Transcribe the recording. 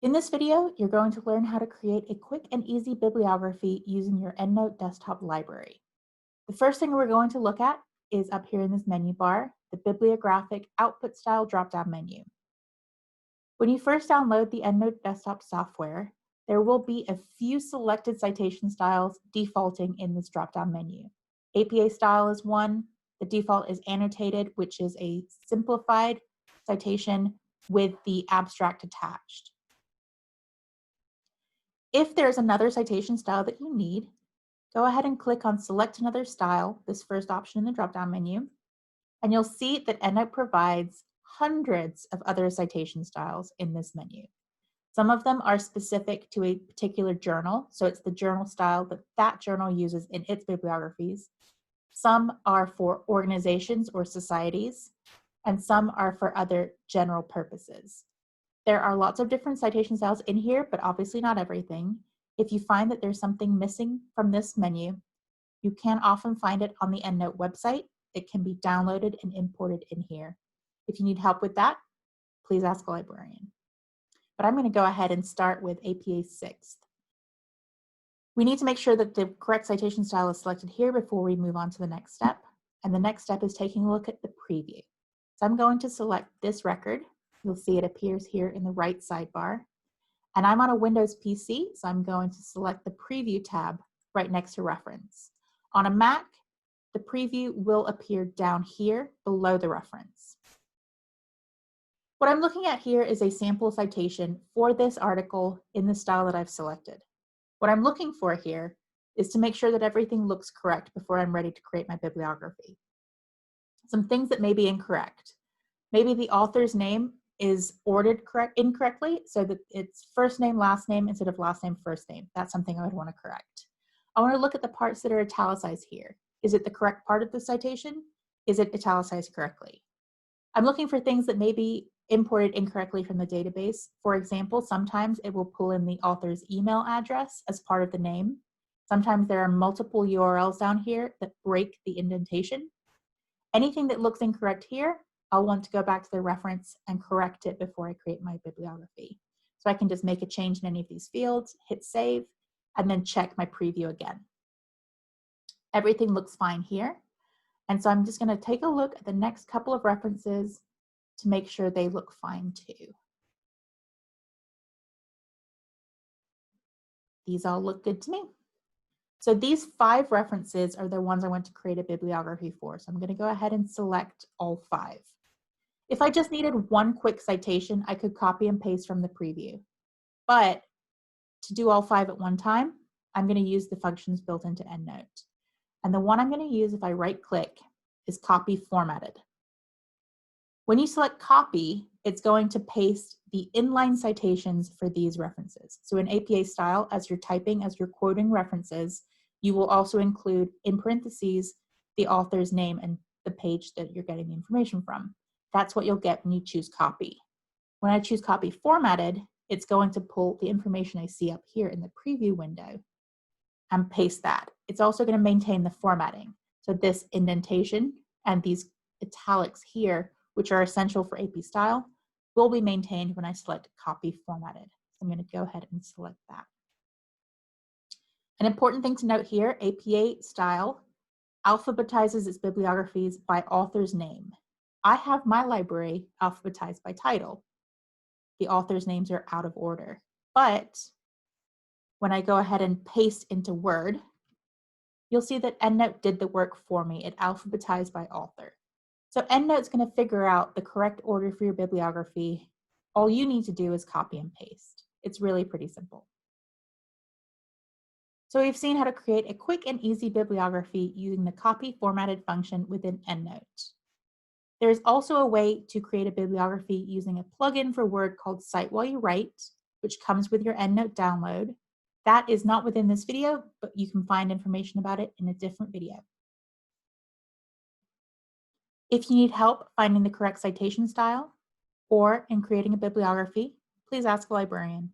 In this video, you're going to learn how to create a quick and easy bibliography using your EndNote Desktop library. The first thing we're going to look at is up here in this menu bar, the Bibliographic Output Style drop-down menu. When you first download the EndNote Desktop software, there will be a few selected citation styles defaulting in this drop-down menu. APA style is one. The default is annotated, which is a simplified citation with the abstract attached. If there's another citation style that you need, go ahead and click on Select Another Style, this first option in the drop-down menu, and you'll see that EndNote provides hundreds of other citation styles in this menu. Some of them are specific to a particular journal, so it's the journal style that that journal uses in its bibliographies. Some are for organizations or societies, and some are for other general purposes. There are lots of different citation styles in here, but obviously not everything. If you find that there's something missing from this menu, you can often find it on the EndNote website. It can be downloaded and imported in here. If you need help with that, please ask a librarian. But I'm going to go ahead and start with APA 6th. We need to make sure that the correct citation style is selected here before we move on to the next step. And the next step is taking a look at the preview. So I'm going to select this record. You'll see it appears here in the right sidebar. And I'm on a Windows PC, so I'm going to select the Preview tab right next to Reference. On a Mac, the preview will appear down here below the reference. What I'm looking at here is a sample citation for this article in the style that I've selected. What I'm looking for here is to make sure that everything looks correct before I'm ready to create my bibliography. Some things that may be incorrect. Maybe the author's name is ordered incorrectly, so that it's first name, last name instead of last name, first name. That's something I would want to correct. I want to look at the parts that are italicized here. Is it the correct part of the citation? Is it italicized correctly? I'm looking for things that may be imported incorrectly from the database. For example, sometimes it will pull in the author's email address as part of the name. Sometimes there are multiple URLs down here that break the indentation. Anything that looks incorrect here, I'll want to go back to the reference and correct it before I create my bibliography. So I can just make a change in any of these fields, hit save, and then check my preview again. Everything looks fine here. And so I'm just going to take a look at the next couple of references to make sure they look fine too. These all look good to me. So these 5 references are the ones I want to create a bibliography for. So I'm going to go ahead and select all 5. If I just needed one quick citation, I could copy and paste from the preview. But to do all 5 at one time, I'm going to use the functions built into EndNote. And the one I'm going to use if I right-click is Copy Formatted. When you select Copy, it's going to paste the inline citations for these references. So in APA style, as you're typing, as you're quoting references, you will also include in parentheses the author's name and the page that you're getting the information from. That's what you'll get when you choose Copy. When I choose Copy Formatted, it's going to pull the information I see up here in the preview window and paste that. It's also going to maintain the formatting. So this indentation and these italics here, which are essential for AP style, will be maintained when I select Copy Formatted. So I'm going to go ahead and select that. An important thing to note here, APA style alphabetizes its bibliographies by author's name. I have my library alphabetized by title. The author's names are out of order. But when I go ahead and paste into Word, you'll see that EndNote did the work for me. It alphabetized by author. So EndNote's going to figure out the correct order for your bibliography. All you need to do is copy and paste. It's really pretty simple. So we've seen how to create a quick and easy bibliography using the Copy Formatted function within EndNote. There is also a way to create a bibliography using a plugin for Word called Cite While You Write, which comes with your EndNote download. That is not within this video, but you can find information about it in a different video. If you need help finding the correct citation style or in creating a bibliography, please ask a librarian.